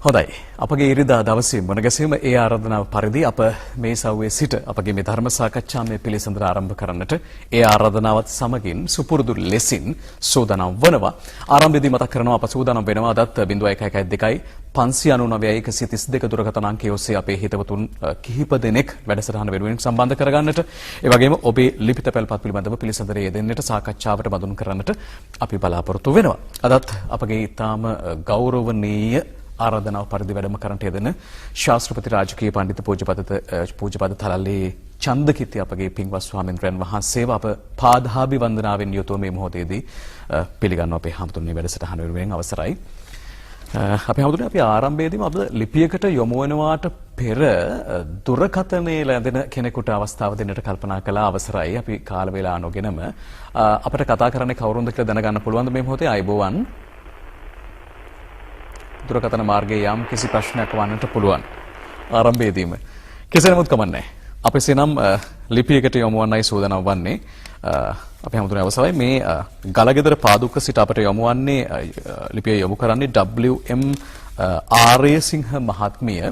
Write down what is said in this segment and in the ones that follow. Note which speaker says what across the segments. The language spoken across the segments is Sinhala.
Speaker 1: හොඳයි. අපගේ ඉරිදා දවසේ මොනගැසීම ඒ ආරාධනාව පරිදි අප මේ සව්වේ සිට අපගේ මේ ධර්ම සාකච්ඡාමය පිළිසඳර ආරම්භ කරන්නට ඒ ආරාධනාවත් සමගින් සුපුරුදු ලෙසින් සූදානම් වනවා. ආරම්භයේදී මතක් කරනවා අප සූදානම් වෙනවා අදත් 0112 599 132 දුරකථන අංකය ඔස්සේ අපේ හිතවතුන් කිහිප දෙනෙක් වැඩසටහන වෙනුවෙන් සම්බන්ධ කරගන්නට ඒ වගේම ඔබේ ලිපිත පැල්පත් පිළිබඳව පිළිසඳර යෙදෙන්නට සාකච්ඡාවට බඳුන් කරන්නට අපි බලාපොරොත්තු වෙනවා. අදත් අපගේ ඊටාම ගෞරවනීය ආරාධනාව පරිදි වැඩම කරන්නට යෙදෙන ශාස්ත්‍රපති රාජකීය පඬිතු පූජ්‍යපද තලල්ලේ චන්දකිත්ති අපගේ පින්වත් ස්වාමීන්ද්‍රයන් වහන්සේව අප පාදාභි වන්දනාවෙන් යුතුව මේ මොහොතේදී පිළිගන්නවා අපේ හැමතුන්ගේ වැඩසටහන වෙනුවෙන් අවසරයි. අපේ හැමතුන්ගේ අපි ආරම්භයේදීම අප ලිපියකට යොමු වෙනවාට පෙර දුරකථනයේ ලැබෙන කෙනෙකුට අවස්ථාව දෙන්නට කල්පනා කළා අවසරයි. අපි කාල වේලා නොගෙනම අපිට කතා කරන්නේ කවුරුන්ද කියලා දැනගන්න පුළුවන් මේ මොහොතේ අයබෝවන් දුරකථන මාර්ගයේ යම් කිසි ප්‍රශ්නයක් වන්නට පුළුවන් ආරම්භයේදීම කෙසේ නමුත් කමන්නේ අපි එසේනම් ලිපියකට යොමු වන්නයි සූදානම් වන්නේ අපි හැමෝටම අවසරයි මේ ගලගෙදර පාදුක්ක සිට අපට යොමු වන්නේ ලිපිය යොමු කරන්නේ WM ආර්යසිංහ මහත්මිය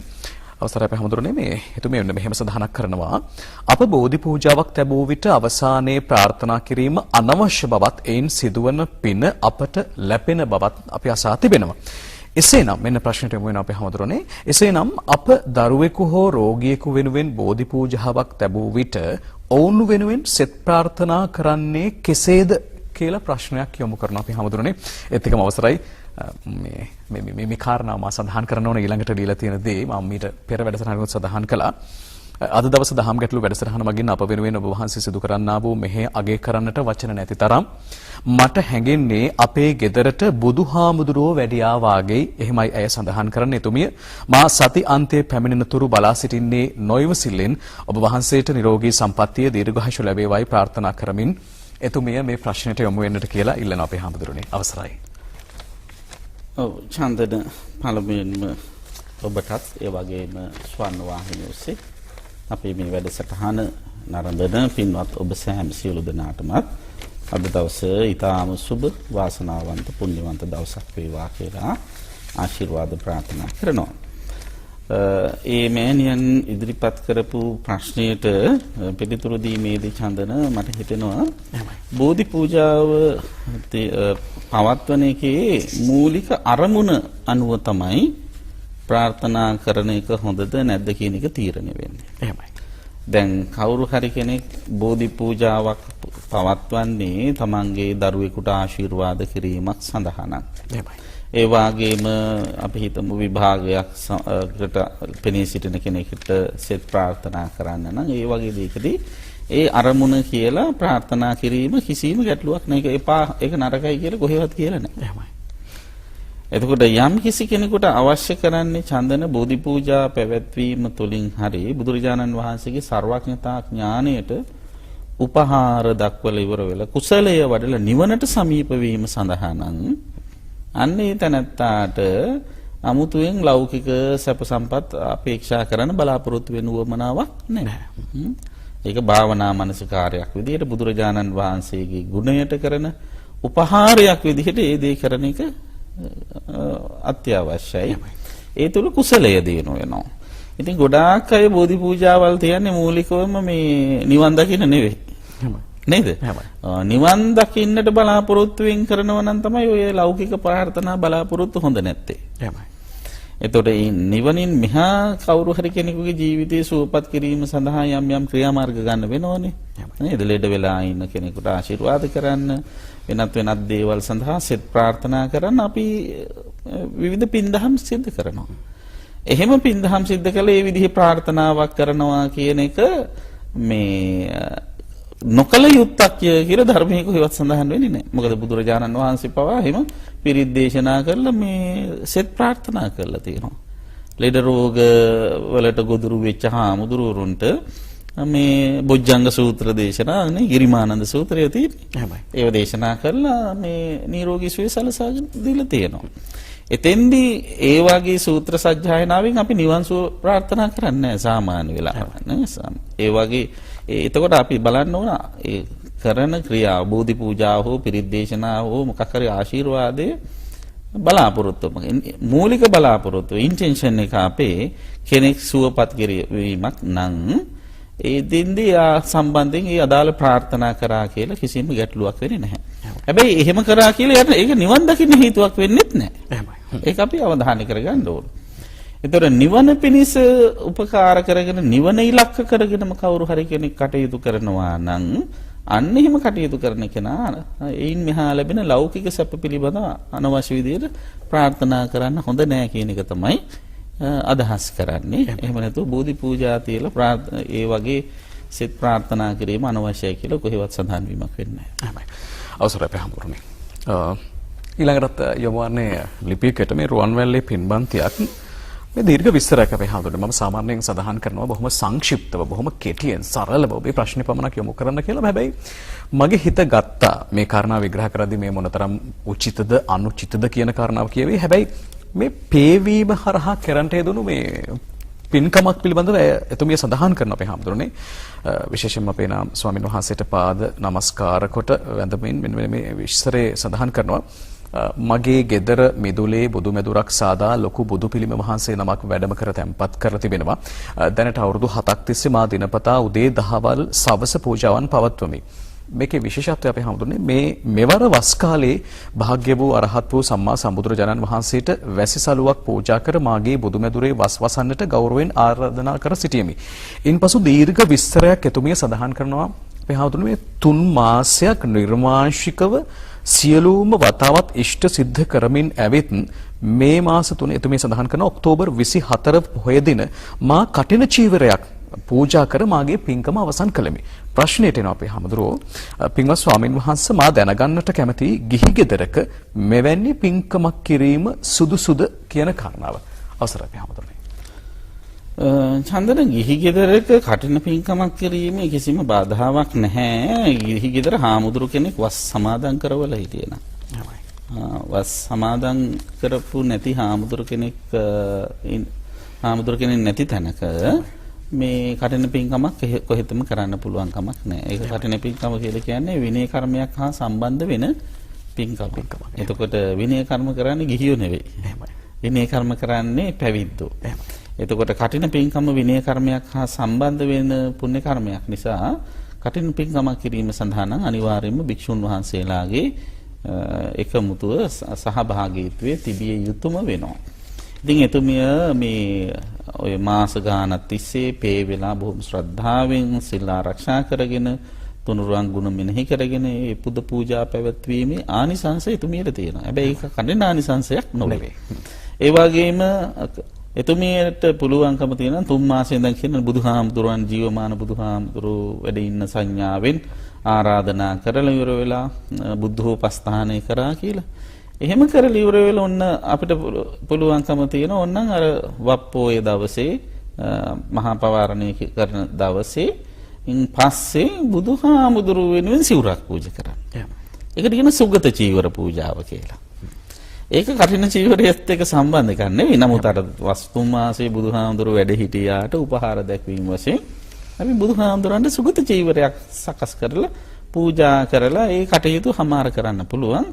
Speaker 1: අවසරයි අපි හැමෝටම මේ හිතුමේ මෙහෙම සඳහනක් කරනවා අප බෝධි පූජාවක් ලැබුව විට අවසානයේ ප්‍රාර්ථනා කිරීම අනවශ්‍ය බවත් එයින් සිදුවන පින අපට ලැබෙන බවත් අපි අසා තිබෙනවා. එසේනම් මෙන්න ප්‍රශ්නට යමු වෙන අපේ හැමදෙරෝනේ එසේනම් අප දරුවෙකු හෝ රෝගියෙකු වෙනුවෙන් බෝධි පූජාවක් ලැබුව විට ඔවුන් වෙනුවෙන් සෙත් ප්‍රාර්ථනා කරන්නේ කෙසේද කියලා ප්‍රශ්නයක් යොමු කරනවා අපි හැමදෙරෝනේ ඒත් එකම අවසරයි මේ කාරණාව මා සඳහන් කරන්න ඕන ඊළඟට දීලා තියෙන දේ මම මීට පෙර වැඩසටහනකට සඳහන් කළා අද දවස දහම් ගැටළු වැඩසටහන මගින් අප වෙනුවෙන් ඔබ වහන්සේ සිදු කරන්නා වූ මෙහෙ අගය කරන්නට වචන නැති තරම් මට හැඟෙන්නේ අපේ ගෙදරට බුදුහාමුදුරුවෝ වැඩියා වාගේ එහෙමයි ඇය සඳහන් කරන්නේ එතුමිය මා සති අන්තයේ පැමිණෙන තුරු බලා සිටින්නේ නොයවසිල්ලෙන් ඔබ වහන්සේට නිරෝගී සම්පන්නිය දීර්ඝායුෂ ලැබේවායි ප්‍රාර්ථනා කරමින් එතුමිය මේ ප්‍රශ්නෙට යොමු වෙන්නට කියලා ඉල්ලන අපේ හාමුදුරනේ අවසරයි.
Speaker 2: ඔව් චන්දන පළමුවෙන්ම ඔබටත් ඒ වගේම ස්වර්ණ වාහිනිය ඔස්සේ අපි මේ වැඩසටහන නරඹන පින්වත් ඔබ සෑම සියලු දෙනාටමත් අද දවසේ ඊටාම සුබ වාසනාවන්ත පුණ්‍යවන්ත දවසක් වේවා කියලා ආශිර්වාද ප්‍රාර්ථනා කරනවා. ඒ මෑණියන් ඉදිරිපත් කරපු ප්‍රශ්නයට පිළිතුරු දීමේදී චන්දන මට හිතෙනවා බෝධි පූජාව පවත්වන එකේ මූලික අරමුණ අනුව තමයි ප්‍රාර්ථනා කරන එක හොඳද නැද්ද කියන එක තීරණය වෙන්නේ.
Speaker 1: එහෙමයි.
Speaker 2: දැන් කවුරු හරි කෙනෙක් බෝධි පූජාවක් පවත්වන්නේ තමන්ගේ දරුවෙකුට ආශිර්වාද කිරීමක් සඳහා නම්.
Speaker 1: එහෙමයි.
Speaker 2: ඒ වගේම අපි හිතමු විභාගයකට පෙනී සිටින කෙනෙකුට සෙත් ප්‍රාර්ථනා කරන්න නම් ඒ වගේ දෙයකදී ඒ අරමුණ කියලා ප්‍රාර්ථනා කිරීම කිසිම ගැටලුවක් නැහැ. ඒක එපා ඒක නරකයි කියලා කොහෙවත් කියලා නැහැ.
Speaker 1: එහෙමයි.
Speaker 2: එතකොට යම් කිසි කෙනෙකුට අවශ්‍ය කරන්නේ චන්දන බෝධි පූජා පැවැත්වීම තුළින් හරි බුදුරජාණන් වහන්සේගේ සර්වඥතා ඥාණයට උපහාර දක්වලා ඉවර වෙලා කුසලය වඩලා නිවනට සමීප වීම සඳහා නම් අන්නේ තැනත්තාට අමුතුවෙන් ලෞකික සැප සම්පත් අපේක්ෂා කරන බලාපොරොත්තු වෙන උවමනාවක් නැහැ. ඒක භාවනා මනසිකාරයක් විදිහට බුදුරජාණන් වහන්සේගේ ගුණයට කරන උපහාරයක් විදිහට ඒ දේ කරන එක අත්‍යවශ්‍යයි. ඒ තුල කුසලය දිනු වෙනවා. ඉතින් ගොඩාක් අය බෝධි පූජාවල් තියන්නේ මූලිකවම මේ නිවන් දකින්න නෙවෙයි. නේද? නිවන් දකින්නට බලාපොරොත්තු වෙන් කරනවා නම් තමයි ඔය ලෞකික ප්‍රාර්ථනා බලාපොරොත්තු හොඳ නැත්තේ.
Speaker 1: එහෙමයි.
Speaker 2: එතකොට මේ නිවනින් මෙහා කවුරු හරි කෙනෙකුගේ ජීවිතය සුවපත් කිරීම සඳහා යම් යම් ක්‍රියාමාර්ග ගන්න වෙනවනේ. නේද? ලෙඩ වෙලා ඉන්න කෙනෙකුට ආශිර්වාද කරන්න වෙනත් දේවල් සඳහා සෙත් ප්‍රාර්ථනා කරන්න අපි විවිධ පින්දහම් සිද්ධ කරනවා. එහෙම පින්දහම් සිද්ධ කළේ මේ විදිහේ ප්‍රාර්ථනාවක් කරනවා කියන එක මේ නොකල යුත්තක් කියලා ධර්මයේ කොහෙවත් සඳහන් වෙන්නේ නැහැ. මොකද බුදුරජාණන් වහන්සේ පවා එහෙම පිරිත් දේශනා කරලා මේ සෙත් ප්‍රාර්ථනා කරලා තියෙනවා. ලෙඩ රෝග වලට ගොදුරු වෙච්ච හාමුදුරුවරුන්ට මේ බොජ්ජංග සූත්‍ර දේශනා නේ ගිරිමානන්ද සූත්‍රය තියෙන්නේ. ඒව දේශනා කරලා මේ නිරෝගී සුවය සලසාගෙන දීලා තියෙනවා. එතෙන්දී ඒ වගේ සූත්‍ර සජ්ජායනාවෙන් අපි නිවන් සුව ප්‍රාර්ථනා කරන්නේ නැහැ සාමාන්‍ය වෙලාවට නේ. ඒ වගේ එතකොට අපි බලන්න ඕන ඒ කරන ක්‍රියාව බෝධි පූජා හෝ පිරිත් දේශනා හෝ මොකක් හරි ආශිර්වාදයේ බලාපොරොත්තු මූලික බලාපොරොත්තු ඉන්ටෙන්ෂන් එක අපේ කෙනෙක් සුවපත් කිරීමක් නම් ඒ දෙන්නේ සම්බන්ධයෙන් ඒ අදාළ ප්‍රාර්ථනා කරා කියලා කිසිම ගැටලුවක් වෙන්නේ නැහැ. හැබැයි එහෙම කරා කියලා යට ඒක නිවන් දකින්න හේතුවක් වෙන්නේත් නැහැ.
Speaker 1: එහෙමයි.
Speaker 2: ඒක අපි අවධානය කරගන්න ඕන. ඒතර නිවන පිණිස උපකාර කරගෙන නිවන ඉලක්ක කරගෙනම කවුරු හරි කෙනෙක් කටයුතු කරනවා නම් අන්න එහෙම කටයුතු කරන කෙනා ඒයින් මෙහා ලැබෙන ලෞකික සැප පිළිබඳව අනවශ්‍ය විදිහට ප්‍රාර්ථනා කරන්න හොඳ නෑ කියන එක තමයි අදහස් කරන්නේ. එහෙම නැතුව බෝධි පූජා තියලා ඒ වගේ සෙත් ප්‍රාර්ථනා කිරීම අනවශ්‍යයි කියලා කොහෙවත් සඳහන් වීමක් වෙන්නේ නැහැ.
Speaker 1: අවසරයි පහමුරුනි. ඊළඟට යොමු වන්නේ ලිපියකට මේ රුවන්වැල්ලේ පින්බන්තියක් මේ දීර්ඝ විස්තරයක් අපේ හඳුනන මම සාමාන්‍යයෙන් සඳහන් කරනවා බොහොම සංක්ෂිප්තව බොහොම කෙටියෙන් සරලව ඔබේ ප්‍රශ්නේ පමණක් යොමු කරන්න කියලා. හැබැයි මගේ හිත ගත්තා මේ කාරණා විග්‍රහ කරද්දී මේ මොනතරම් උචිතද අනුචිතද කියන කාරණාව කියවේ. හැබැයි මේ පේවීම හරහා කරන්ට යෙදුණු මේ පින්කමක් පිළිබඳව එතුමිය සඳහන් කරන අපේ හඳුනන්නේ විශේෂයෙන්ම අපේ නාම ස්වාමීන් වහන්සේට පාද නමස්කාර කොට වැඳමින් මෙන්න මේ විස්තරේ සඳහන් කරනවා. මගේ ගෙදර මිදුලේ බුදු මෙදුරක් සාදා ලොකු බුදු පිළිම වහන්සේ නමක් වැඩම කර තැන්පත් කර තිබෙනවා. දැනට අවුරුදු 7ක් තිස්සේ මා දිනපතා උදේ දහවල් සවස පූජාවන් පවත්වමි. මේකේ විශේෂත්වය අපි හඳුන්නේ මේ මෙවර වස් කාලේ භාග්‍ය වූ අරහත් වූ සම්මා සම්බුදුරජාණන් වහන්සේට වැසිසලුවක් පූජා කර මාගේ බුදු මෙදුරේ වස් වසන්නට ගෞරවයෙන් ආරාධනා කර සිටියෙමි. ඉන්පසු දීර්ඝ විස්තරයක් එතුමිය සඳහන් කරනවා. අපි හඳුන්නේ මේ 3 මාසයක් නිර්මාංශිකව සියලුම වතාවත් ඉෂ්ට සිද්ධ කරමින් ඇවිත් මේ මාස 3 එතුමිය සඳහන් කරන ඔක්තෝබර් 24 පොහොය දින මා කටින චීවරයක් පූජා කර මාගේ පින්කම අවසන් කළෙමි. ප්‍රශ්නයට එනවා අපේ හමුදුරෝ පින්වත් ස්වාමින් වහන්සේ මා දැනගන්නට කැමති ගිහි ගෙදරක මෙවැනි පින්කමක් කිරීම සුදුසුද කියන කාරණාව. අවසරයි අපේ හමුදුරනේ.
Speaker 2: චන්දන ගිහි ගෙදරක කටින පින්කමක් කිරීමේ කිසිම බාධාවක් නැහැ. ගිහි ගෙදර හාමුදුරු කෙනෙක් වස් සමාදන් කරවලා හිටියනම්. වස් සමාදන් කරපු නැති හාමුදුරු කෙනෙක් නැති තැනක මේ කටින පින්කමක් කොහෙතම කරන්න පුළුවන් කමක් නැහැ. ඒක කටින පින්කම කියලා කියන්නේ විනය කර්මයක් හා සම්බන්ධ වෙන පින්කමක්. එතකොට විනය කර්ම කරන්නේ ගිහියෝ නෙවෙයි. විනය කර්ම කරන්නේ පැවිද්දෝ. එතකොට කටින පින්කම විනය කර්මයක් හා සම්බන්ධ වෙන පුණ්‍ය කර්මයක් නිසා කටින පින්කමක් කිරීම සඳහා නම් අනිවාර්යයෙන්ම භික්ෂුන් වහන්සේලාගේ එකමුතුව සහභාගීත්වයේ තිබිය යුතුම වෙනවා. ඉතින් එතුමිය මේ ඔය මාස ගානක් තිස්සේ පේ වෙලා බොහොම ශ්‍රද්ධාවෙන් සිල් ආරක්ෂා කරගෙන තුනුරුවන් ගුණ මෙනෙහි කරගෙන මේ පුද පූජා පැවැත්වීමේ ආනිසංසය එතුමියට තියෙනවා. හැබැයි ඒක කඩෙන ආනිසංසයක් නෙවෙයි. ඒ වගේම එතුමියට පුළුවන්කම තියෙනවා 3 මාසෙන් ඉඳන් කියන බුදුහාමුදුරන් ජීවමාන බුදුහාමුදුරු වැඩ ඉන්න සංඥාවෙන් ආරාධනා කරලා ඉවර වෙලා බුද්ධෝපස්ථානය කරා කියලා. එහෙම කරලා ඉවර වෙලා ඔන්න අපිට පුළුවන්කම තියෙනවා ඕනනම් අර වප්පෝයේ දවසේ මහා පවාරණය කරන දවසේ ඉන් පස්සේ බුදුහාමුදුරු වෙනුවෙන් සිවුරක් පූජා කරන්න. ඒකට කියන සුගත චීවර පූජාව කියලා. ඒක කටින චීවරයත් එක්ක සම්බන්ධ එකක් නෙවෙයි. නමුත් අර වස්තු මාසේ බුදුහාමුදුරු වැඩ හිටියාට උපහාර දැක්වීම වශයෙන් අපි බුදුහාමුදුරන්ට සුගත චීවරයක් සකස් කරලා පූජා කරලා ඒ කටයුතු හමාර කරන්න පුළුවන්.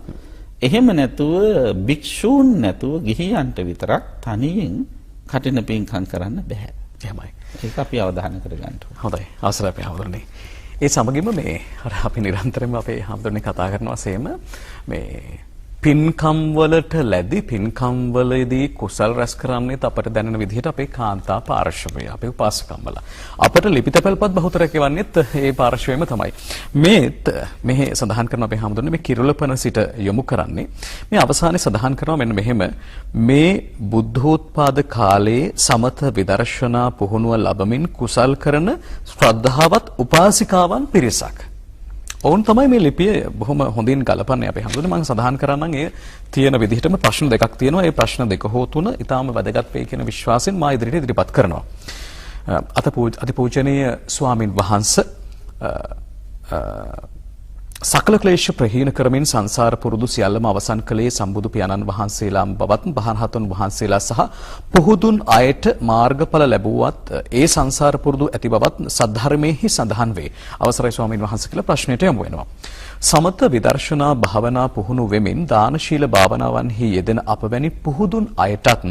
Speaker 2: එහෙම නැතුව භික්ෂූන් නැතුව ගිහියන්ට විතරක් තනියෙන් කටින පින්කම් කරන්න බෑ.
Speaker 1: එහෙමයි.
Speaker 2: ඒක අපි අවධානය කරගන්න ඕනේ.
Speaker 1: හොඳයි. අවසරයි අපේ හාමුදුරනේ. ඒ සමගින්ම මේ අර අපි නිරන්තරයෙන්ම අපේ හාමුදුරනේ කතා කරනවා සේම මේ පින්කම් වලට ලැබි පින්කම් වලදී කුසල් රැස් කරන්නේත් අපට දැනෙන විදිහට අපේ කාන්තා පාර්ශවය අපේ උපාසකම්මලා අපට ලිපිතපල්පත් බහුතරයක් එවන්නේත් ඒ පාර්ශවයම තමයි. මේත් මෙහි සඳහන් කරන අපේ හාමුදුරනේ මේ කිරුළපන සිට යොමු කරන්නේ මේ අවසානයේ සඳහන් කරනවා මෙන්න මෙහෙම මේ බුද්ධෝත්පාද කාලයේ සමත විදර්ශනා පුහුණුව ලැබමින් කුසල් කරන ශ්‍රද්ධාවත් උපාසිකාවන් පිරිසක්. ඔවුන් තමයි මේ ලිපිය බොහොම හොඳින් ගලපන්නේ අපේ හඳුනන මම සඳහන් කරන්නම් ඒ තියෙන විදිහටම ප්‍රශ්න දෙකක් තියෙනවා. ඒ ප්‍රශ්න දෙක හෝ තුන ඊටාම වැදගත් වේ කියන විශ්වාසයෙන් මා ඉදිරියට ඉදිරිපත් කරනවා. අතිපූජනීය ස්වාමින් වහන්සේ සකල ක්ලේශ ප්‍රහීන කරමින් සංසාර පුරුදු සියල්ලම අවසන් කළේ සම්බුදු පියාණන් වහන්සේලාම බවත් මහරහතුන් වහන්සේලා සහ පුහුදුන් අයට මාර්ගඵල ලැබුවත් ඒ සංසාර පුරුදු ඇති බවත් සද්ධර්මයේහි සඳහන් වේ. අවසරයි ස්වාමීන් වහන්සේ කියලා ප්‍රශ්නයට යමු වෙනවා. සමත විදර්ශනා භාවනා පුහුණු වෙමින් දානශීල භාවනාවන්හි යෙදෙන අපවැනි පුහුදුන් අයටත්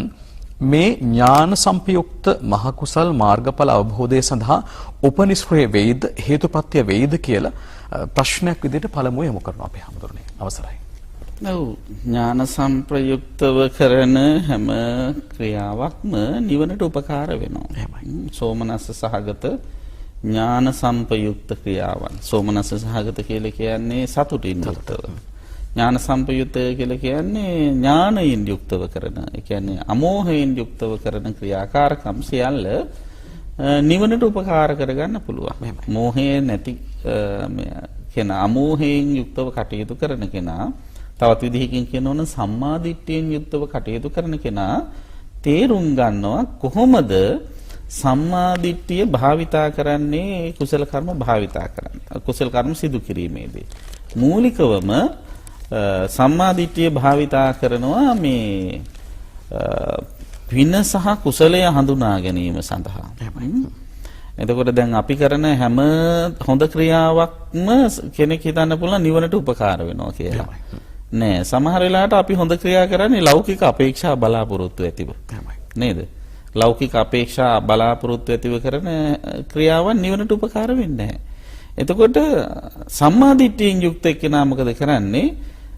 Speaker 1: මේ ඥාන සම්පයුක්ත මහ කුසල් මාර්ගඵල අවබෝධය සඳහා උපනිශ්‍රේ වේද හේතුපත්‍ය වේද කියලා ප්‍රශ්නයක් විදිහට පළමුව යොමු කරනවා අපේ හැමදෙරේ. අවසරයි.
Speaker 2: ඔව් ඥාන සම්ප්‍රයුක්තව කරන හැම ක්‍රියාවක්ම නිවනට උපකාර වෙනවා.
Speaker 1: එහෙමයි.
Speaker 2: සෝමනස්ස සහගත ඥාන සම්පයුක්ත ක්‍රියාවන්. සෝමනස්ස සහගත කියලා කියන්නේ සතුටින් යුක්තව. ඥාන සම්පයුක්ත කියලා කියන්නේ ඥානයෙන් යුක්තව කරන. ඒ කියන්නේ අමෝහයෙන් යුක්තව කරන ක්‍රියාකාරකම් සියල්ල නිවනට උපකාර කරගන්න පුළුවන්. මෝහය නැති කෙනා අමෝහයෙන් යුක්තව කටයුතු කරන කෙනා තවත් විදිහකින් කියනවනම් සම්මාදිට්ඨියෙන් යුක්තව කටයුතු කරන කෙනා තේරුම් ගන්නවා කොහොමද සම්මාදිට්ඨිය භාවිතා කරන්නේ කුසල කර්ම භාවිතා කරන්නේ. කුසල කර්ම සිදු කිරීමේදී මූලිකවම සම්මාදිට්ඨිය භාවිතා කරනවා මේ වින සහ කුසලය හඳුනා ගැනීම සඳහා. එතකොට දැන් අපි කරන හැම හොඳ ක්‍රියාවක්ම කෙනෙක් හිතන්න පුළුවන් නිවනට උපකාර වෙනවා කියලා. නෑ, සමහර වෙලාවට අපි හොඳ ක්‍රියා කරන්නේ ලෞකික අපේක්ෂා බලාපොරොත්තු ඇතිව. නේද? ලෞකික අපේක්ෂා බලාපොරොත්තු ඇතිව කරන ක්‍රියාවන් නිවනට උපකාර වෙන්නේ නැහැ. එතකොට සම්මාදිට්ඨියෙන් යුක්ත එක්කෙනා මොකද කරන්නේ?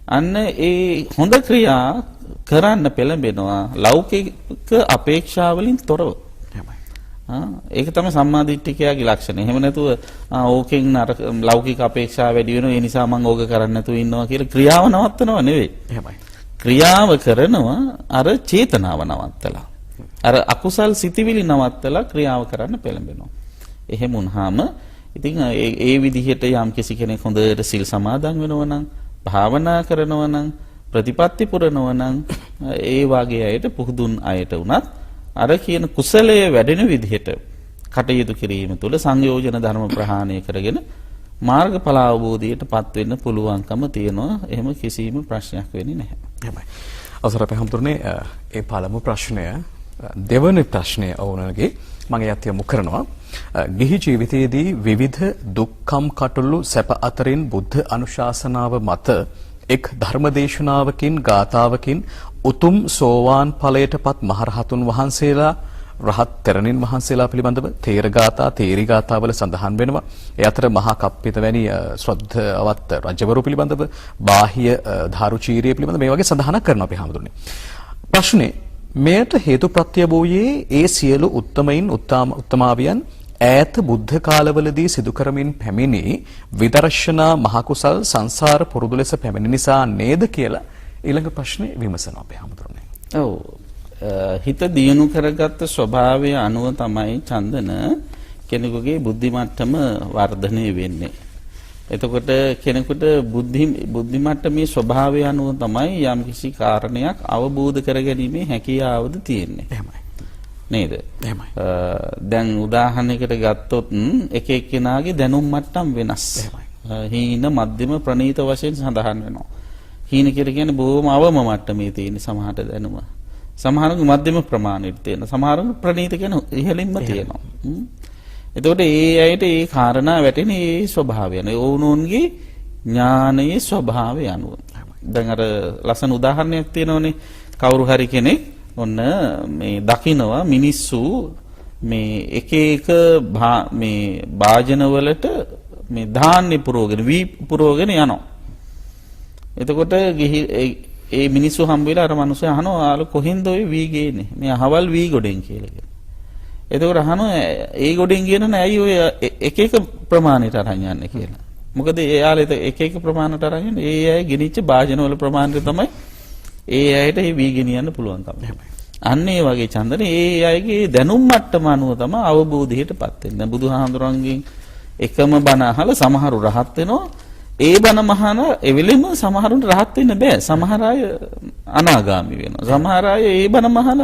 Speaker 2: අන්න ඒ හොඳ ක්‍රියා කරන්න පෙළඹෙනවා ලෞකික අපේක්ෂා වලින් තොරව. ඒක තමයි සම්මාදිට්ඨිකයාගේ ලක්ෂණය. එහෙම නැතුව ඕකෙන් අර ලෞකික අපේක්ෂා වැඩි වෙනවා ඒ නිසා මම ඕක කරන්න නැතුව ඉන්නවා කියලා ක්‍රියාව නවත්තනව නෙවෙයි. එහෙමයි. ක්‍රියාව කරනවා අර චේතනාව නවත්තලා. අර අකුසල් සිතිවිලි නවත්තලා ක්‍රියාව කරන්න පෙළඹෙනවා. එහෙම වුණාම ඉතින් ඒ විදිහට යම් කිසි කෙනෙක් හොඳට සිල් සමාදන් වෙනවා නම් භාවනා කරනවා නම් ප්‍රතිපත්ති පුරනවා නම් ඒ වාගේ අයට පුහුදුන් අයට උනත් අර කියන කුසලයේ වැඩෙන විදිහට කටයුතු කිරීම තුළ සංයෝජන ධර්ම ප්‍රහාණය කරගෙන මාර්ගඵල අවබෝධයටපත් වෙන්න පුළුවන්කම තියෙනවා. එහෙම කිසිම ප්‍රශ්නයක් වෙන්නේ නැහැ.
Speaker 1: එහෙමයි. අවසර අපේ හැමතුරනේ ඒ පළමු ප්‍රශ්නය දෙවන ප්‍රශ්නය වුණාගේ මම යත් යොමු කරනවා. ගිහි ජීවිතයේදී විවිධ දුක්ඛම් කටළු සැප අතරින් බුද්ධ අනුශාසනාව මත එක් ධර්මදේශනාවකින් ගාථාවකින් උතුම් සෝවාන් ඵලයටපත් මහරහතුන් වහන්සේලා රහත් තෙරණින් වහන්සේලා පිළිබඳව තේර ගාථා තේරි ගාථාවල සඳහන් වෙනවා. ඒ අතර මහා කප්පිත වැනි ශ්‍රද්ධාවත් රජවරු පිළිබඳව බාහ්‍ය ධාරුචීරිය පිළිබඳව මේ වගේ සඳහනක් කරනවා අපි හැමදෙරේ. ප්‍රශ්නේ මෙයට හේතුප්‍රත්‍ය වූයේ ඒ සියලු උත්තමයින් උත්තමාවියන් ඈත බුද්ධ කාලවලදී සිදු කරමින් පැමිණි විදර්ශනා මහ කුසල් සංසාර පුරුදු ලෙස පැමිණි නිසා නේද කියලා ඊළඟ ප්‍රශ්නේ විමසනවා අපි හැමදෙරේ.
Speaker 2: ඔව්. හිත දියුණු කරගත්ත ස්වභාවය අනුව තමයි චන්දන කෙනෙකුගේ බුද්ධි මට්ටම වර්ධනය වෙන්නේ. එතකොට කෙනෙකුට බුද්ධි මට්ටමේ ස්වභාවය අනුව තමයි යම්කිසි කාරණයක් අවබෝධ කරගැනීමේ හැකියාවද තියෙන්නේ.
Speaker 1: එහෙමයි.
Speaker 2: නේද?
Speaker 1: එහෙමයි.
Speaker 2: දැන් උදාහරණයකට ගත්තොත් එක එක්කෙනාගේ දැනුම් මට්ටම් වෙනස්.
Speaker 1: එහෙමයි.
Speaker 2: හීන මධ්‍යම ප්‍රණීත වශයෙන් සඳහන් වෙනවා. හීන කියලා කියන්නේ බොහොම අවම මට්ටමේ තියෙන සමහරට දැනුම. සමහරව මධ්‍යම ප්‍රමාණයට තියෙන. සමහරව ප්‍රණීත කියන ඉහළින්ම තියෙනවා. එතකොට ඒ අයට ඒ කාරණා වැටෙන ඒ ස්වභාවය අනුව ඕනෝන්ගේ ඥානයේ ස්වභාවය අනුව. දැන් අර ලස්සන උදාහරණයක් තියෙනවනේ කවුරු හරි කෙනෙක් ඔන්න මේ දකිනවා මිනිස්සු මේ එක එක මේ භාජන වලට මේ ධාන්‍ය පුරවගෙන වී පුරවගෙන යනවා. එතකොට ඒ මිනිස්සු හම්බ වෙලා අර මිනිස්සු අහනවා ආල කොහෙන්ද ඔය වී ගේන්නේ? මේ අහවල් වී ගොඩෙන් කියලා. එතකොට අහනවා ඒ ගොඩෙන් කියන නෑ ඇයි ඔය එක එක ප්‍රමාණයට අරන් යන්නේ කියලා. මොකද එයාලා එක එක ප්‍රමාණයට අරන් යන්නේ ඒ අය ගෙනිච්ච භාජන වල ප්‍රමාණය තමයි ඒ අයට මේ වී ගෙනියන්න පුළුවන්කම. අන්න ඒ වගේ චන්දන ඒ අයගේ දැනුම් මට්ටම අනුව තමයි අවබෝධයටපත් වෙන්නේ. බුදුහාඳුරන්ගෙන් එකම බණ අහලා සමහරු රහත් වෙනවා. ඒ බණ මහාන එවෙලෙම සමහරුන්ට රහත් වෙන්න බෑ. සමහර අය අනාගාමි වෙනවා. සමහර අය ඒ බණ මහාන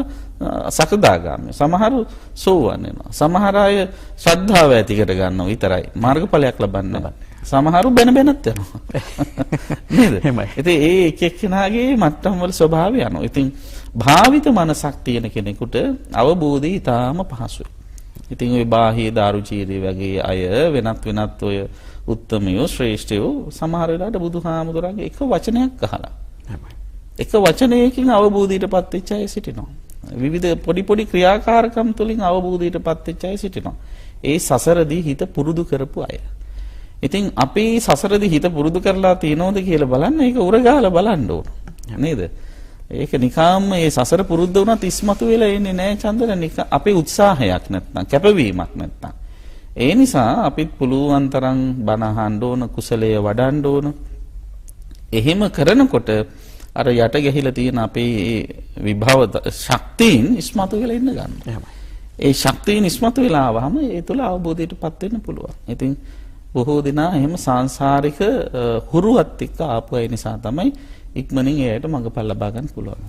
Speaker 2: සකදාගාමි. සමහරු සෝවන් වෙනවා. සමහර අය ශ්‍රද්ධාව ඇති කර ගන්නවා විතරයි. මාර්ගඵලයක් ලබන්නේ. සමහරු බැන බැනත් යනවා. නේද?
Speaker 1: එහෙමයි.
Speaker 2: ඉතින් ඒ එක එක්කෙනාගේ මට්ටම් වල ස්වභාවය යනවා. ඉතින් භාවිත මනසක් තියෙන කෙනෙකුට අවබෝධය ඊටාම පහසුයි. ඉතින් ওই බාහිය දාරුචීරි වගේ අය වෙනත් ඔය උත්තමයෝ ශ්‍රේෂ්ඨයෝ සමහර වෙලාවට බුදුහාමුදුරන්ගේ එක වචනයක් අහලා එක වචනයකින් අවබෝධයටපත් වෙච්ච අය සිටිනවා. විවිධ පොඩි ක්‍රියාකාරකම් තුළින් අවබෝධයටපත් වෙච්ච අය සිටිනවා. ඒ සසරදී හිත පුරුදු කරපු අය. ඉතින් අපේ සසරදී හිත පුරුදු කරලා තියනවද කියලා බලන්න ඒක උරගාලා බලන්න ඕන. නේද? ඒක නිකම්ම මේ සසර පුරුද්ද වුණත් ඉස්මතු වෙලා එන්නේ නැහැ චන්දන අපේ උත්සාහයක් නැත්නම් කැපවීමක් නැත්නම්. ඒ නිසා අපිත් පුළුවන් තරම් බණ අහන්න ඕන කුසලයේ වඩන්න ඕන. එහෙම කරනකොට අර යට ගැහිලා තියෙන අපේ විභව ශක්තියින් ඉස්මතු වෙලා ඉන්න ගන්නවා. ඒ ශක්තියින් ඉස්මතු වෙලා ආවම ඒ තුල අවබෝධයටපත් වෙන්න පුළුවන්. ඉතින් බොහෝ දෙනා එහෙම සාංශාරික හුරුවත් එක්ක ආපු අය නිසා තමයි ඉක්මනින් එයට මඟපල් ලබා ගන්න පුළුවන්.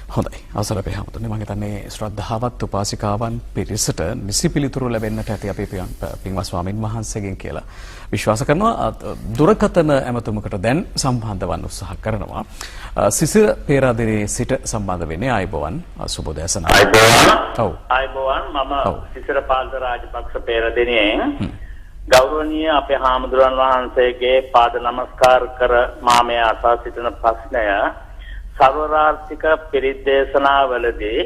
Speaker 1: හොඳයි. අවසර අපේ හැමෝටම මම හිතන්නේ ශ්‍රද්ධාවත් උපාසිකාවන් පිරිසට නිසි පිළිතුරු ලැබෙන්නට ඇති අපේ පින්වත් ස්වාමින් වහන්සේගෙන් කියලා විශ්වාස කරනවා. දුරකථන ඇමතුමකට දැන් සම්බන්ධ වන්න උත්සාහ කරනවා. සිසිර පේරාදෙණියේ සිට සම්බන්ධ වෙන්නේ ආයුබෝවන් සුබෝදෑසන.
Speaker 3: ඔව්. ආයුබෝවන් මම සිසිර පාල්ද රාජපක්ෂ පේරාදෙණියෙන් ගෞරවනීය අපේ හාමුදුරන් වහන්සේගේ පාද නමස්කාර කර මාමේ අසා සිටින ප්‍රශ්නය සර්වරාර්ථික පිරිත් දේශනාවලදී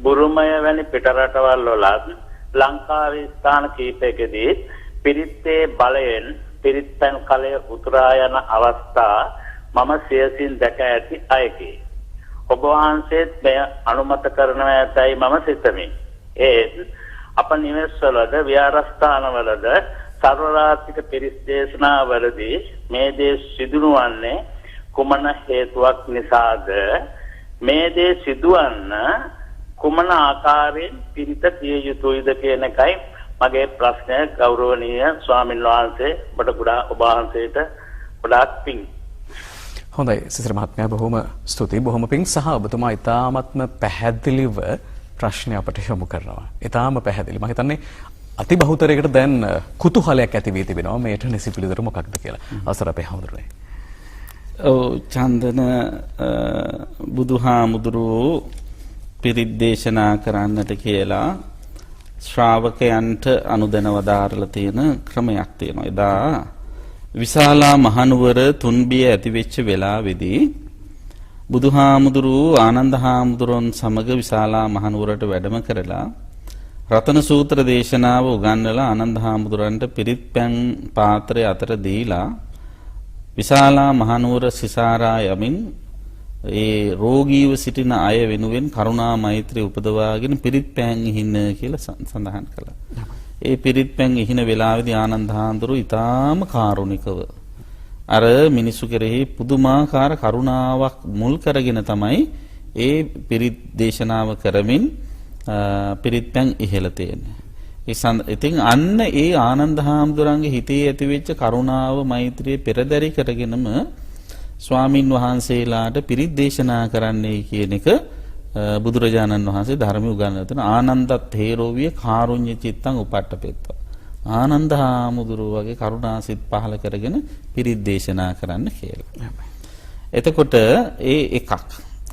Speaker 3: බුරුමය වැනි පිටරටවල් වලත් ලංකාවේ ස්ථාන කිහිපයකදී පිරිත්තේ බලයෙන් පිරිත් පැන් කලය උතුරා යන අවස්ථා මම සියසින් දැක ඇති අයකි. ඔබ වහන්සේත් මෙය අනුමත කරනවා ඇතැයි මම සිතමි. ඒත් අප නිවෙස්වලද විහාරස්ථානවලද සර්වරාර්ථික පිරිත් දේශනාවලදී මේ දේ සිදුවන්නේ කුමන හේතුවක් නිසාද? මේ දේ සිදුවන්න කුමන ආකාරයෙන් පිරිත පිය යුතුයිද කියන එකයි මගේ ප්‍රශ්නය. ගෞරවනීය ස්වාමින් වහන්සේ ඔබ වහන්සේට ගොඩාක් පිං.
Speaker 1: හොඳයි සිසිර මහත්මයා බොහොම ස්තුතියි. බොහොම පිං සහ ඔබතුමා ඉතාමත්ම පැහැදිලිව ප්‍රශ්නය අපට යොමු කරනවා. ඉතාම පැහැදිලි. මම හිතන්නේ අති බහුතරයකට දැන් කුතුහලයක් ඇති වී තිබෙනවා මේට නිසි පිළිතුර මොකක්ද කියලා. අවසර අපේ හමුදුරනේ.
Speaker 2: ඔව් චන්දන බුදුහාමුදුරුවෝ පිරිත් දේශනා කරන්නට කියලා ශ්‍රාවකයන්ට අනුදැන වදාරලා තියෙන ක්‍රමයක් තියෙනවා. එදා විශාලා මහනුවර තුන්බිය ඇති වෙච්ච වෙලාවේදී බුදුහාමුදුරුවෝ ආනන්ද හාමුදුරන් සමග විශාලා මහනුවරට වැඩම කරලා රතන සූත්‍ර දේශනාව උගන්වලා ආනන්ද හාමුදුරන්ට පිරිත් පැන් පාත්‍රය අතර දීලා විශාලා මහනුවර සිසාරා යමින් ඒ රෝගීව සිටින අය වෙනුවෙන් කරුණා මෛත්‍රිය උපදවාගෙන පිරිත් පැන් ඉහින්න කියලා සඳහන් කළා. ඒ පිරිත් පැන් ඉහින වෙලාවේදී ආනන්ද හාමුදුරුවෝ ඊටාම කාරුණිකව අර මිනිසු කෙරෙහි පුදුමාකාර කරුණාවක් මුල් කරගෙන තමයි ඒ පිරිත් දේශනාව කරමින් පිරිත් පැන් ඉහෙලා තියෙන්නේ. ඉතින් අන්න ඒ ආනන්ද හාමුදුරන්ගේ හිතේ ඇතිවෙච්ච කරුණාව මෛත්‍රිය පෙරදරි කරගෙනම ස්වාමින් වහන්සේලාට පිරිත් දේශනා කරන්නයි කියන එක බුදුරජාණන් වහන්සේ ධර්මයේ උගන්වලා තියෙන ආනන්දත් හේරෝවිය කාරුණ්‍ය චිත්තං උපට්ඨපෙත්ත. ආනන්ද හාමුදුරුවෝ වගේ කරුණාසිත පහල කරගෙන පිරිත් දේශනා කරන්න කියලා. එතකොට ඒ එකක්.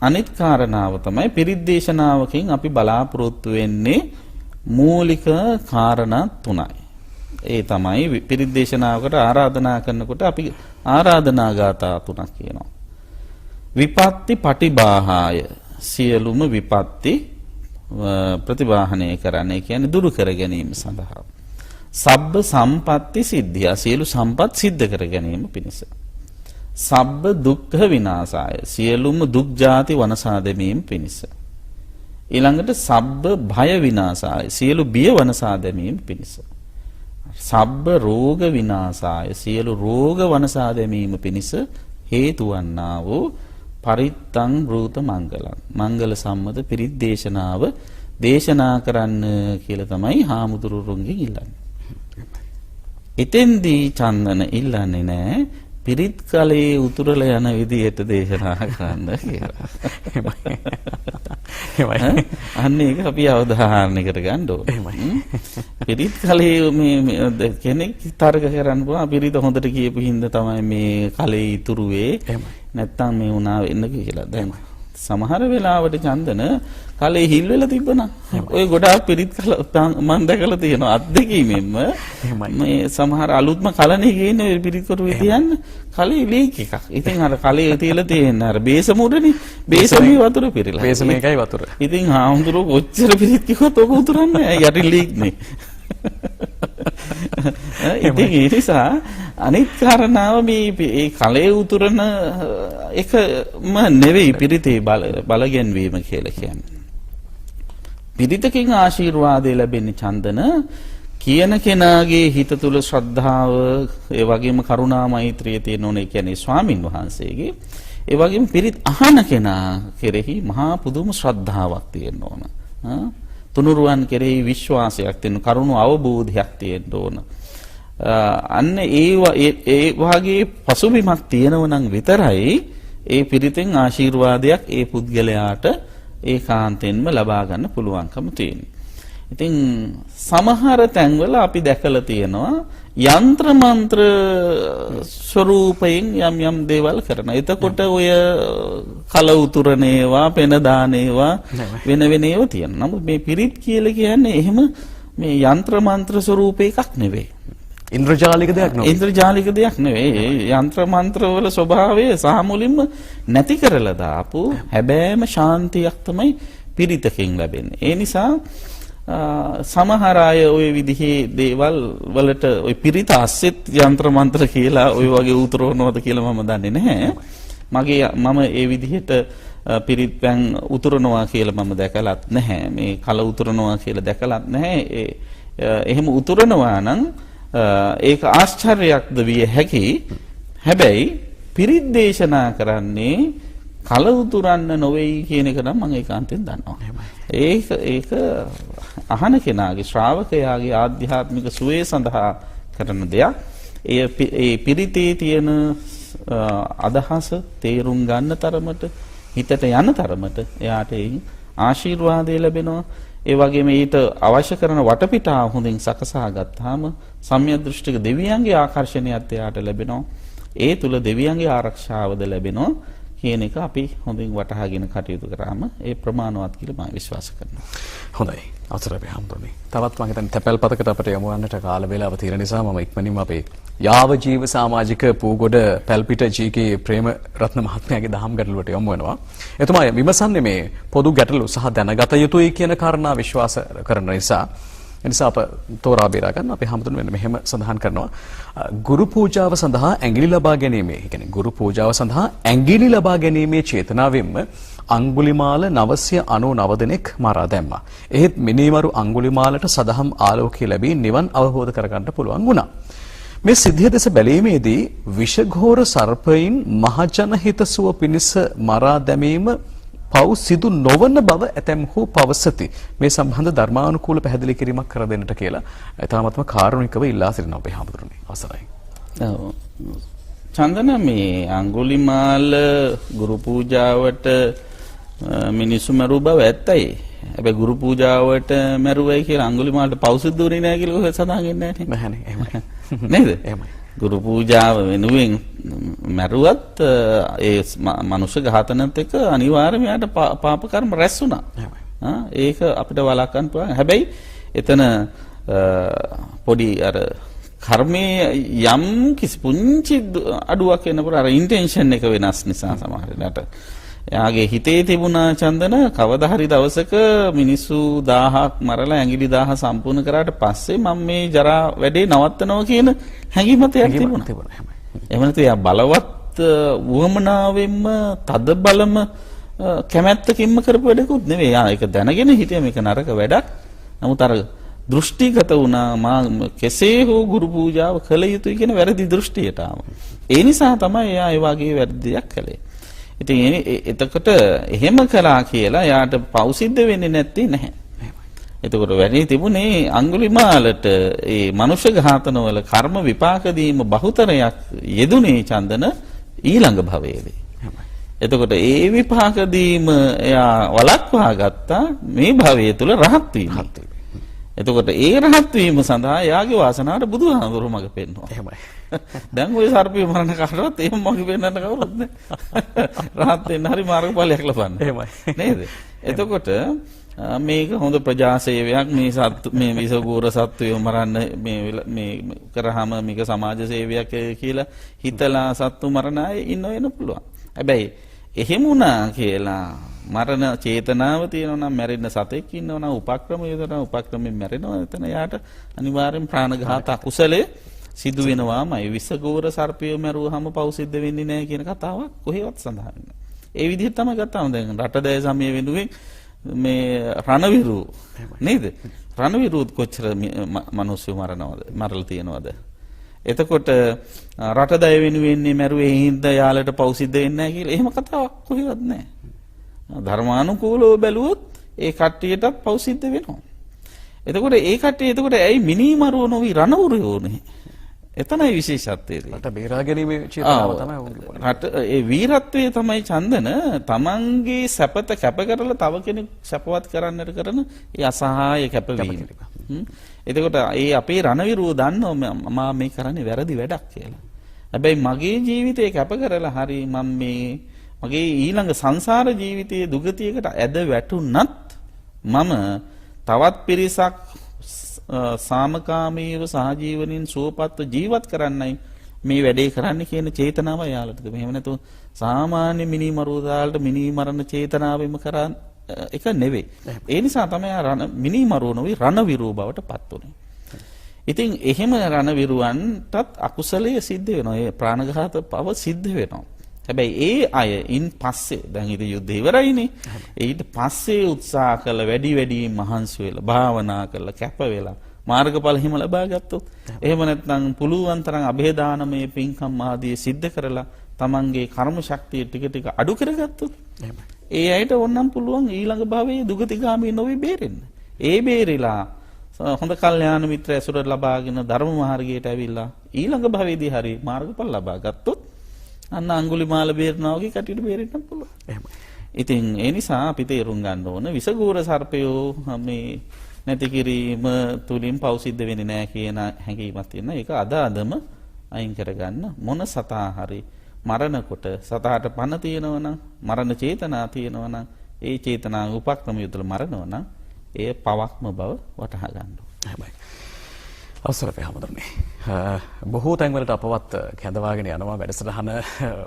Speaker 2: අනිත් කාරණාව තමයි පිරිත් දේශනාවකින් අපි බලාපොරොත්තු වෙන්නේ මූලික කාරණා තුනයි. ඒ තමයි පිරිත් දේශනාවකට ආරාධනා කරනකොට අපි ආරාධනා ගාථා තුනක් කියනවා. විපත්ති පටිබාහාය සියලුම විපත්ති ප්‍රතිබාහනය කරන්නේ කියන්නේ දුරු කර ගැනීම සඳහා. සබ්බ සම්පatti සිද්ධිය සියලු සම්පත් සිද්ධ කර ගැනීම පිණිස. සබ්බ දුක්ඛ විනාශාය සියලුම දුක් ජාති වනසා දැමීම පිණිස. ඊළඟට සබ්බ භය විනාශාය සියලු බිය වනසා දැමීම පිණිස. සබ්බ රෝග විනාශාය සියලු රෝග වනසා දැමීම පිණිස හේතු වන්නා වූ පරිත්තං බ්‍රූත මංගලං මංගල සම්මත පිරිත් දේශනාව දේශනා කරන්න කියලා තමයි හාමුදුරුවන්ගෙන් ඉල්ලන්නේ. එතෙන්දී චන්දන ඉල්ලන්නේ නැහැ පිරිත් කලේ උතුරලා යන විදිහට දේශනා කරන්න කියලා.
Speaker 1: එහෙමයි.
Speaker 2: අන්න ඒක අපි අවධාරණයකට ගන්න ඕනේ. පිරිත් කලේ මේ කෙනෙක් තර්ක කරන්න පුළුවන් පිරිත් හොඳට කියපු හින්දා තමයි මේ කලේ ඉතුරු වෙයි. නැත්තම් මේ වුණා වෙන්න කියලා. දැන් සමහර වෙලාවට චන්දන කලේ හිල් වෙලා තිබ්බනම් ඔය ගොඩාක් පිරිත් කල මම දැකලා තියෙනවා අත්දැකීමෙන්ම මේ සමහර අලුත්ම කලනේ ගේන ඔය පිරිත් කරුවේ තියන්න කලේ ලීක් එකක්. ඉතින් අර කලේ තියලා තියෙන අර බේසමුඩනේ බේසමේ වතුර පිරিলা.
Speaker 1: බේසමේකයි වතුර.
Speaker 2: ඉතින් හාමුදුරුවෝ කොච්චර පිරිත් කිව්වොත් ඔක උතුරන්නේ යටි ලීක් නේ. ඉතින් ඒ නිසා අනිත් කාරණාව මේ කලයේ උතුරන එකම නෙවෙයි පිරිතේ බලගැන්වීම කියලා කියන්නේ. පිරිතකින් ආශිර්වාදය ලැබෙන්නේ චන්දන කියන කෙනාගේ හිත තුල ශ්‍රද්ධාව ඒ වගේම කරුණා මෛත්‍රිය තියෙන ඕනේ කියන්නේ ස්වාමින් වහන්සේගේ ඒ වගේම පිරිත් අහන කෙනා කෙරෙහි මහා පුදුම ශ්‍රද්ධාවක් තියෙන්න ඕන. තුනුරුවන් කෙරෙහි විශ්වාසයක් තියෙන කරුණු අවබෝධයක් තියෙන්න ඕන. අන්න ඒ වාගේ පසුබිමක් තියෙනව නම් විතරයි ඒ පිරිතෙන් ආශිර්වාදයක් ඒ පුද්ගලයාට ඒකාන්තයෙන්ම ලබා ගන්න පුළුවන්කම තියෙන්නේ. ඉතින් සමහර තැන්වල අපි දැකලා තියෙනවා යంత్ర මන්ත්‍ර ස්වරූපයෙන් යම් දේවල් කරනවා. එතකොට ඔය කල උතුරණේවා පෙන දානේවා වෙන ඒවා තියෙනවා. නමුත් මේ පිරිත් කියලා කියන්නේ එහෙම මේ යంత్ర මන්ත්‍ර ස්වරූපේ එකක් නෙවෙයි.
Speaker 1: ඉන්ද්‍රජාලික දෙයක් නෙවෙයි.
Speaker 2: ඉන්ද්‍රජාලික දෙයක් නෙවෙයි. යంత్ర මන්ත්‍ර වල ස්වභාවය සහ මුලින්ම නැති කරලා දාපු හැබෑම ශාන්තියක් තමයි පිරිතකින් ලැබෙන්නේ. ඒ නිසා සමහර අය ওই විදිහේ දේවල් වලට ওই පිරිත අස්සෙත් යంత్ర මන්ත්‍ර කියලා ওই වගේ උතුරවනවද කියලා මම දන්නේ නැහැ. මම ඒ විදිහට පිරිත් පැන් උතුරනවා කියලා මම දැකලත් නැහැ. මේ කල උතුරනවා කියලා දැකලත් නැහැ. එහෙම උතුරනවා නම් ඒක ආශ්චර්යයක්ද විය හැකි. හැබැයි පිරිත් දේශනා කරන්නේ කල උතුරන්න නොවේයි කියන එක නම් මම ඒකාන්තයෙන් දන්නවා. ඒක අහන කෙනාගේ ශ්‍රාවකයාගේ ආධ්‍යාත්මික සුවය සඳහා කරන දෙයක්. ඒ පිරිතේ තියෙන අදහස තේරුම් ගන්න තරමට හිතට යන තරමට එයාට ආශිර්වාදය ලැබෙනවා. ඒ වගේම ඊට අවශ්‍ය කරන වටපිටාව හොඳින් සකසා ගත්තාම සම්‍යක් දෘෂ්ටික දෙවියන්ගේ ආකර්ෂණයත් එයාට ලැබෙනවා. ඒ තුල දෙවියන්ගේ ආරක්ෂාවද ලැබෙනවා කියන එක අපි හොඳින් වටහාගෙන කටයුතු කරාම ඒ ප්‍රමාණවත් කියලා මම විශ්වාස කරනවා.
Speaker 1: හොඳයි. අවසරයි හම්බුනේ. තවත් මම හිතන්නේ තැපැල්පතකට අපිට යමු වන්නට කාල වේලාව තියෙන නිසා මම ඉක්මනින්ම අපේ යාව ජීව සමාජික පූගොඩ පැල්පිට ජී.කේ ප්‍රේමරත්න මහත්මයාගේ දහම් ගැටලුවට යමු වෙනවා. එතුමා විමසන්නේ මේ පොදු ගැටලු සහ දැනගත යුතුයි කියන කාරණා විශ්වාස කරන නිසා එනිසා අප තෝරා බේරා ගන්න අපේ හැමතුන් වෙන මෙහෙම සඳහන් කරනවා ගුරු පූජාව සඳහා ඇඟිලි ලබා ගැනීමේ කියන්නේ ගුරු පූජාව සඳහා ඇඟිලි ලබා ගැනීමේ චේතනාවෙන්ම අඟුලිමාල 999 දෙනෙක් මරා දැම්මා. එහෙත් මිනිමරු අඟුලිමාලට සදහම් ආලෝකය ලැබී නිවන් අවබෝධ කරගන්න පුළුවන් වුණා. මේ සිද්ධිය දෙස බැලීමේදී විෂඝෝර සර්පයින් මහජන හිතසුව පිණිස මරා දැමීම පව් සිදු නොවන බව ඇතැම්හු පවසති. මේ සම්බන්ධ ධර්මානුකූල පැහැදිලි කිරීමක් කර දෙන්නට කියලා ඊටාත්ම කාරුණිකව ඉල්ලා සිටිනවා අපේ හැමතුරුනේ. අවසරයි.
Speaker 2: චන්දන මේ අඟුලිමාල ගුරු පූජාවට මිනිස්සු මරු බව ඇත්තයි. හැබැයි ගුරු පූජාවට මරුවයි කියලා අඟුලිමාලට පව් සිදු වෙන්නේ නැහැ කියලා කොහෙද සඳහන් වෙන්නේ නැහැ.
Speaker 1: නැහනේ. එහෙමයි.
Speaker 2: නේද?
Speaker 1: එහෙමයි.
Speaker 2: ගුරු පූජාව වෙනුවෙන් මරුවත් ඒ මනුෂ්‍ය ඝාතනත් එක්ක අනිවාර්යයෙන්ම යාට පාප කර්ම රැස් වුණා. ඒක අපිට වළක්වන්න පුළුවන්. හැබැයි එතන පොඩි අර කර්මයේ යම් කිසි පුංචි අඩුවක් වෙනකොට අර ඉන්ටෙන්ෂන් එක වෙනස් නිසා සමහර වෙලාවට එයාගේ හිතේ තිබුණා චන්දන කවදා හරි දවසක මිනිස්සු 1000ක් මරලා ඇඟිලි 1000 සම්පූර්ණ කරාට පස්සේ මම මේ ජරා වැඩේ නවත්තනවා කියන හැඟීමත් එයාට තිබුණා. එහෙම නැත්නම් එයා බලවත් වුවමනාවෙන්ම තද බලම කැමැත්තකින්ම කරපු වැඩකුත් නෙවෙයි. එයා ඒක දැනගෙන හිටිය මේක නරක වැඩක්. නමුත් අර දෘෂ්ටිගත වුණා මා කෙසේ හෝ ගුරු පූජාව කළ යුතුයි කියන වැරදි දෘෂ්ටියට ආවා. ඒ නිසා තමයි එයා ඒ වගේ වැරදි දෙයක් කළේ. ඉතින් එතකොට එහෙම කළා කියලා යාට පෞසිද්ධ වෙන්නේ නැත්තේ නැහැ. එතකොට වැඩි තිබුණේ අඟුලිමාලට ඒ මනුෂ්‍ය ඝාතනවල කර්ම විපාක දීම බහුතරයක් යෙදුනේ චන්දන ඊළඟ භවයේදී. එතකොට ඒ විපාක දීම එයා වළක්වා ගත්තා මේ භවයේ තුල රහත් වීම. එතකොට ඒ රහත් වීම සඳහා යාගේ වාසනාවට බුදුහාමුදුරු මඟ පෙන්වනවා.
Speaker 1: එහෙමයි.
Speaker 2: දැන් ওই සර්පිය මරණ කාටවත් එහෙම මඟ පෙන්වන්න කවුරුත් නැහැ. රහත් වෙන්න හරි මාර්ගඵලයක් ලබන්න.
Speaker 1: එහෙමයි.
Speaker 2: නේද? එතකොට මේක හොඳ ප්‍රජා සේවයක් මේ විසගෝර සත්වයෝ මරන්න මේ කරාම මේක සමාජ සේවයක් කියලා හිතලා සත්තු මරණ අය ඉන්න වෙන පුළුවන්. හැබැයි එහෙම වුණා කියලා මරණ චේතනාව තියෙනවා නම් මැරෙන්න සතෙක් ඉන්නවා නම් උපක්‍රම යොදනවා උපක්‍රමයෙන් මැරෙනවා එතන යාට අනිවාර්යෙන් ප්‍රාණඝාත අකුසලයේ සිදු වෙනවාමයි. විසගෝර සර්පය මැරුවාම පව් සිද්ධ වෙන්නේ නැහැ කියන කතාවක් කොහෙවත් සඳහන් නැහැ. ඒ විදිහට තමයි ගත්තාම දැන් රටදෑ සමය වෙනුවෙන් මේ රණවිරු නේද? රණවිරුත් කොච්චර මිනිස්සු මරලා තියෙනවද? එතකොට රටදෑ වෙනුවෙන් මැරුවේ හින්දා යාලට පව් සිද්ධ වෙන්නේ නැහැ කියලා එහෙම කතාවක් කොහෙවත් නැහැ. ධර්මානුකූලව බැලුවොත් ඒ කට්ටියටත් පව් සිද්ධ වෙනවා. එතකොට ඒ කට්ටිය එතකොට ඇයි මිනිමරුව නොවි රණවුරයෝනේ? එතනයි විශේෂත්වය.
Speaker 1: රට බේරා ගැනීමේ චේතනාව තමයි ඔවුන්ගේ.
Speaker 2: රට ඒ වීරත්වයේ තමයි චන්දන තමන්ගේ සැපත කැප කරලා තව කෙනෙක් සැපවත් කරන්නට කරන ඒ අසහාය කැපවීම. එතකොට ඒ අපේ රණවිරුව දන්නවා මම මේ කරන්නේ වැරදි වැඩක් කියලා. හැබැයි මගේ ජීවිතේ කැප කරලා හරි මම මගේ ඊළඟ සංසාර ජීවිතයේ දුගතියකට ඇද වැටුණත් මම තවත් පිරිසක් සාමකාමීව සහජීවනින් සුවපත්ව ජීවත් කරන්නයි මේ වැඩේ කරන්න කියන චේතනාව යාලට තිබෙනවා. එහෙම නැතුව සාමාන්‍ය මිනිමරුව දාලට මිනිමරණ චේතනාවෙම කරන් එක නෙවෙයි. ඒ නිසා තමයි මිනිමරුව නොවි රණවිරුව බවට පත් උනේ. ඉතින් එහෙම රණවිරුවන්ටත් අකුසලයේ සිද්ධ වෙනවා. ඒ ප්‍රාණඝාත පව සිද්ධ වෙනවා. හැබැයි ඒ අය ඉන් පස්සේ දැන් ඉත යුද්ධ ඉවරයිනේ. ඊට පස්සේ උත්සාහ කළ වැඩි මහන්සි වෙලා භාවනා කරලා කැප වෙලා මාර්ගඵල හිම ලබා ගත්තොත් එහෙම නැත්නම් පුළුවන් තරම් અભේදානමය පින්කම් ආදී සිද්ධ කරලා තමන්ගේ කර්ම ශක්තිය ටික අඩු කරගත්තොත් ඒ අයට ඕනනම් පුළුවන් ඊළඟ භවයේ දුගතිගාමී නොවි බේරෙන්න. ඒ බේරිලා හොඳ කල්යාණ මිත්‍ර ඇසුර ලබාගෙන ධර්ම මාර්ගයට ඇවිල්ලා ඊළඟ භවයේදී හරි මාර්ගඵල ලබා ගත්තොත් අන්න අඟුලිමාල බේරනවා වගේ කටියට බේරෙන්න පුළුවන්. එහෙමයි. ඉතින් ඒ නිසා අපි තේරුම් ගන්න ඕන විසගෝර සර්පයෝ මේ නැති කිරීම තුලින් පව් සිද්ධ වෙන්නේ නැහැ කියන හැඟීමක් තියෙනවා. ඒක අදම අයින් කරගන්න මොන සතා හරි මරණකොට සතාට පණ තියෙනවා නම් මරණ චේතනා තියෙනවා නම් ඒ චේතනා උපක්‍රම යොදලා මරනවා නම් ඒ පවක්ම බව වටහා ගන්න ඕනේ.
Speaker 1: එහෙමයි. අවසරයි හැමදෙන්නේ. බොහෝ තැන්වලට අපවත් කැඳවාගෙන යනවා වැඩසටහන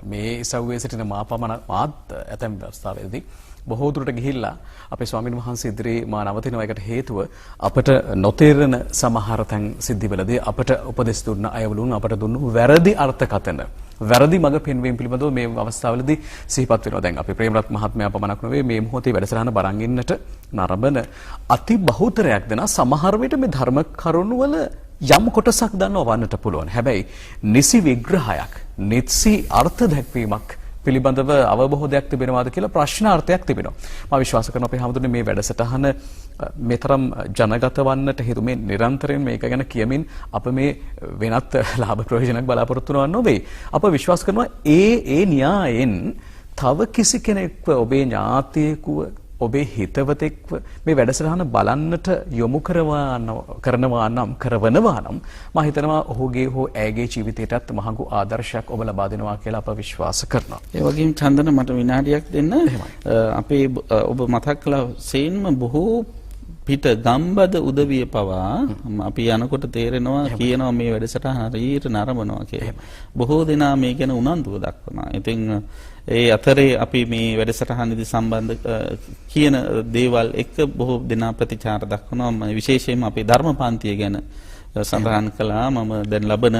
Speaker 1: මේ ඉසව්වේ සිටින මාත් ඇතැම් අවස්ථාවේදී බොහෝ දුරට ගිහිල්ලා අපේ ස්වාමීන් වහන්සේ ඉදිරියේ මා නවතිනවා. ඒකට හේතුව අපට නොතේරෙන සමහර තැන් සිද්ධිවලදී අපට උපදෙස් දුන්න අයවලුන් අපට දුන්නු වැරදි අර්ථකථන වැරදි මඟ පෙන්වීම පිළිබඳව මේ අවස්ථාවලදී සිහිපත් වෙනවා. දැන් අපි ප්‍රේමරත් මහත්මයා පමණක් නෙවෙයි මේ මොහොතේ වැඩසටහන බරන් ඉන්නට නරඹන අති බහුතරයක් දෙනා සමහර විට මේ ධර්ම කරුණු වල යම් කොටසක් දන්නව වන්නට පුළුවන්. හැබැයි නිසි විග්‍රහයක්, නිසි අර්ථ දැක්වීමක් පිළිබඳව අවබෝධයක් තිබෙනවාද කියලා ප්‍රශ්නාර්ථයක් තිබෙනවා. මම විශ්වාස කරනවා අපේ හැමෝටම මේ වැඩසටහන මෙතරම් ජනගත වන්නට හේතු මේ නිරන්තරයෙන් මේක ගැන කියමින් අප මේ වෙනත් ලාභ ප්‍රයෝජනක් බලාපොරොත්තු වෙනව නෙවෙයි. අප විශ්වාස කරනවා ඒ න්‍යායෙන් තව කිසි කෙනෙක්ව ඔබේ ඥාතියෙකුව ඔබේ හිතවතෙක්ව මේ වැඩසටහන බලන්නට යොමු කරනවා නම් මම හිතනවා ඔහුගේ හෝ ඇයගේ ජීවිතයටත් මහඟු ආදර්ශයක් ඔබ ලබා දෙනවා කියලා අප විශ්වාස කරනවා.
Speaker 2: ඒ වගේම චන්දන මට විනාඩියක් දෙන්න. අපේ ඔබ මතක් කළා සේන්ම බොහෝ පිට ගම්බද උදවිය පවා අපි යනකොට තේරෙනවා කියනවා මේ වැඩසටහන හරියට නරඹනවා කියලා. බොහෝ දෙනා මේ ගැන උනන්දුව දක්වනවා. ඉතින් ඒ අතරේ අපි මේ වැඩසටහනේදී සම්බන්ධ කියන දේවල් එක්ක බොහෝ දෙනා ප්‍රතිචාර දක්වනවා. විශේෂයෙන්ම අපේ ධර්මපන්තිය ගැන සඳහන් කළා. මම දැන් ලබන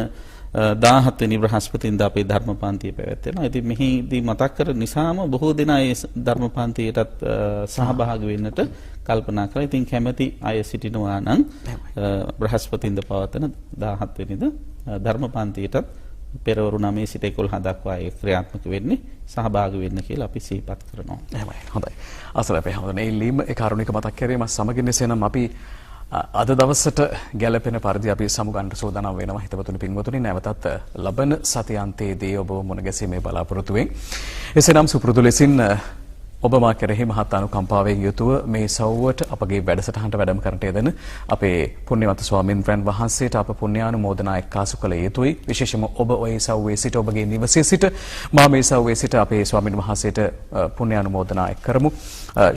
Speaker 2: 17 වෙනි බ්‍රහස්පතින්දා අපේ ධර්මපන්තිය පැවැත්වෙනවා. ඉතින් මෙහිදී මතක් කර නිසාම බොහෝ දෙනා ඒ ධර්මපන්තියටත් සහභාගී වෙන්නට කල්පනා කරලා. ඉතින් කැමැති අය සිටිනවා නම් බ්‍රහස්පතින්දා පවත්වන 17 වෙනිදා ධර්මපන්තියටත් පෙරවරු 9 සිට 11 දක්වා ඒ ක්‍රියාත්මක වෙන්නේ සහභාගී වෙන්න කියලා අපි සිහිපත් කරනවා.
Speaker 1: එහෙමයි. හොඳයි. අසල අපේ හැමෝටම මේ ලීම ඒ කාරුණික මතක් කිරීම සමගින් එසේනම් අපි අද දවසට ගැළපෙන පරිදි අපි සමුගන්නට සූදානම් වෙනවා හිතවතුනි පින්වතුනි නැවතත් ලබන සතියාන්තයේදී ඔබ මුණ ගැසීමේ බලාපොරොත්තු වෙමින් එසේනම් සුපුරුදු ලෙසින් ඔබ මා කෙරෙහි මහත් අනුකම්පාවෙන් යුතුව මේ සව්වට අපගේ වැඩසටහනට වැඩම කරන්නට යෙදෙන අපේ පුණ්‍යවන්ත ස්වාමින්වයන් වහන්සේට අප පුණ්‍යානුමෝදනා එක්කාසු කළ යුතුයි. විශේෂයෙන්ම ඔබ ඔය සව්වේ සිට ඔබගේ නිවසේ සිට මා මේ සව්වේ සිට අපේ ස්වාමින් වහන්සේට පුණ්‍යානුමෝදනා එක් කරමු.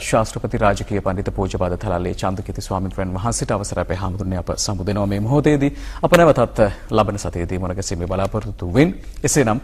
Speaker 1: ශාස්ත්‍රපති රාජකීය පඬිතු පූජ්‍යපාද තලල්ලේ චන්දකිති ස්වාමින්වයන් වහන්සේට අවසර අපේ හාමුදුරනේ අප සමුදෙනවා මේ මොහොතේදී අප නැවතත් ලබන සතියේදී මුණ ගැසීමේ බලාපොරොත්තු වෙමින් එසේනම්